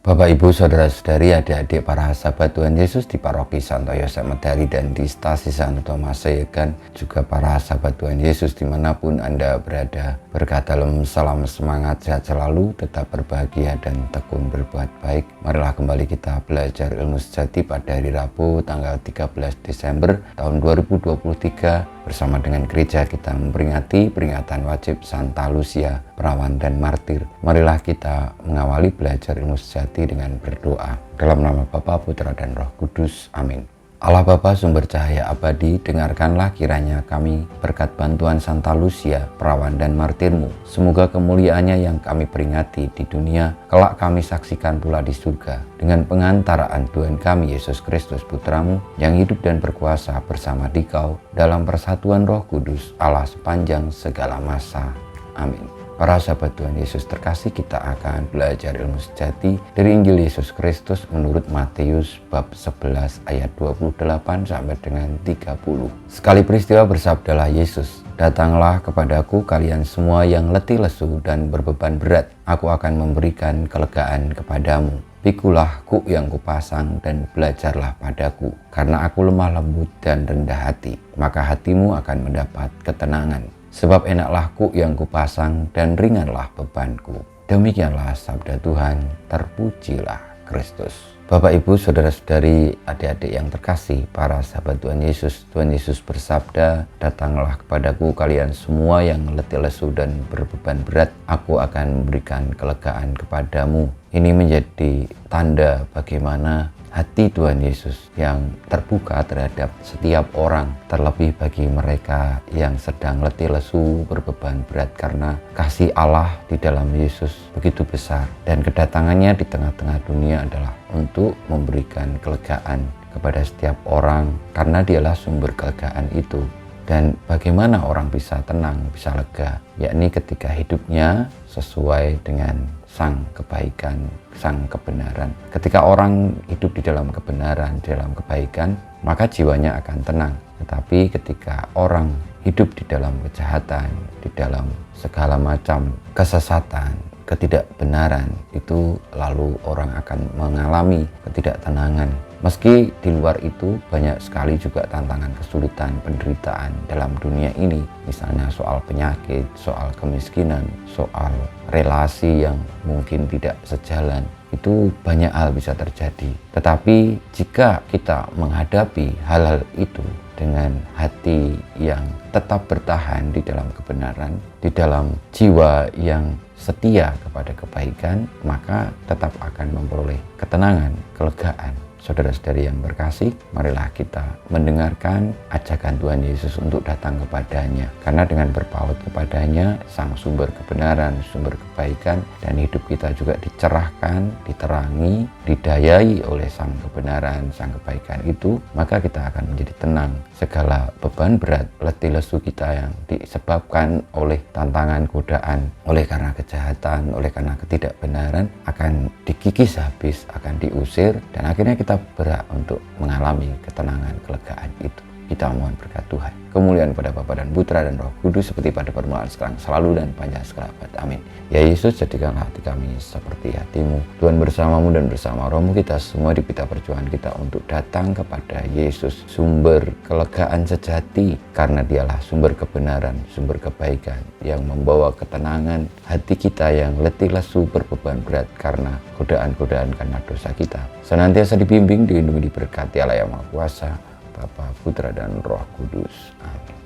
Bapak, Ibu, Saudara-saudari, adik-adik para sahabat Tuhan Yesus di Paroki Santo Yosef Medari dan di Stasi Santo Thomas Sayegan, juga para sahabat Tuhan Yesus dimanapun Anda berada. Berkat dalam salam semangat, sehat selalu, tetap berbahagia dan tekun berbuat baik. Marilah kembali kita belajar ilmu sejati pada hari Rabu tanggal 13 Desember tahun 2023. Bersama dengan gereja kita memperingati peringatan wajib Santa Lucia, perawan dan martir. Marilah kita mengawali belajar ilmu sejati dengan berdoa. Dalam nama Bapa, Putra, dan Roh Kudus. Amin. Allah Bapa, sumber cahaya abadi, dengarkanlah kiranya kami berkat bantuan Santa Lucia, perawan dan martirmu. Semoga kemuliaannya yang kami peringati di dunia, kelak kami saksikan pula di surga. Dengan pengantaraan Tuhan kami Yesus Kristus Putramu, yang hidup dan berkuasa bersama Dikau, dalam persatuan Roh Kudus, Allah sepanjang segala masa. Amin. Para sahabat Tuhan Yesus terkasih, kita akan belajar ilmu sejati dari Injil Yesus Kristus menurut Matius bab 11 ayat 28 sampai dengan 30. Sekali peristiwa bersabdalah Yesus, "Datanglah kepadaku kalian semua yang letih lesu dan berbeban berat, aku akan memberikan kelegaan kepadamu. Pikulah kuk yang kupasang dan belajarlah padaku, karena aku lemah lembut dan rendah hati, maka hatimu akan mendapat ketenangan. Sebab enaklah kuk yang kupasang dan ringanlah bebanku." Demikianlah sabda Tuhan, terpujilah Kristus. Bapak, Ibu, Saudara-saudari, adik-adik yang terkasih, para sahabat Tuhan Yesus bersabda, "Datanglah kepadaku kalian semua yang letih lesu dan berbeban berat, aku akan memberikan kelegaan kepadamu." Ini menjadi tanda bagaimana hati Tuhan Yesus yang terbuka terhadap setiap orang, terlebih bagi mereka yang sedang letih lesu berbeban berat, karena kasih Allah di dalam Yesus begitu besar, dan kedatangannya di tengah-tengah dunia adalah untuk memberikan kelegaan kepada setiap orang, karena dialah sumber kelegaan itu. Dan bagaimana orang bisa tenang, bisa lega, yakni ketika hidupnya sesuai dengan sang kebaikan, sang kebenaran. Ketika orang hidup di dalam kebenaran, di dalam kebaikan, maka jiwanya akan tenang. Tetapi ketika orang hidup di dalam kejahatan, di dalam segala macam kesesatan, ketidakbenaran, itu lalu orang akan mengalami ketidaktenangan. Meski di luar itu banyak sekali juga tantangan, kesulitan, penderitaan dalam dunia ini. Misalnya soal penyakit, soal kemiskinan, soal relasi yang mungkin tidak sejalan. Itu banyak hal bisa terjadi. Tetapi jika kita menghadapi hal-hal itu dengan hati yang tetap bertahan di dalam kebenaran, di dalam jiwa yang setia kepada kebaikan, maka tetap akan memperoleh ketenangan, kelegaan. Saudara-saudari yang berkasih, marilah kita mendengarkan ajakan Tuhan Yesus untuk datang kepadanya. Karena dengan berpaut kepadanya, sang sumber kebenaran, sumber kebaikan, dan hidup kita juga dicerahkan, diterangi, didayai oleh sang kebenaran, sang kebaikan itu, maka kita akan menjadi tenang. Segala beban berat, letih lesu kita yang disebabkan oleh tantangan, godaan, oleh karena kejahatan, oleh karena ketidakbenaran, akan dikikis habis, akan diusir, dan akhirnya kita berhak untuk mengalami ketenangan, kelegaan itu. Kita mohon berkat Tuhan, kemuliaan pada Bapa dan Putra dan Roh Kudus, seperti pada permulaan, sekarang, selalu, dan panjang segala abad. Amin. Ya Yesus, jadikanlah hati kami seperti hatimu. Tuhan bersamamu dan bersama rohmu, kita semua dipita perjuangan kita untuk datang kepada Yesus, sumber kelegaan sejati, karena dialah sumber kebenaran, sumber kebaikan, yang membawa ketenangan hati kita yang letih lesu berbeban berat karena godaan-godaan karena dosa kita. Senantiasa dibimbing, dilindungi, diberkati Allah yang Maha Kuasa, Bapa, Putra, dan Roh Kudus. Amin.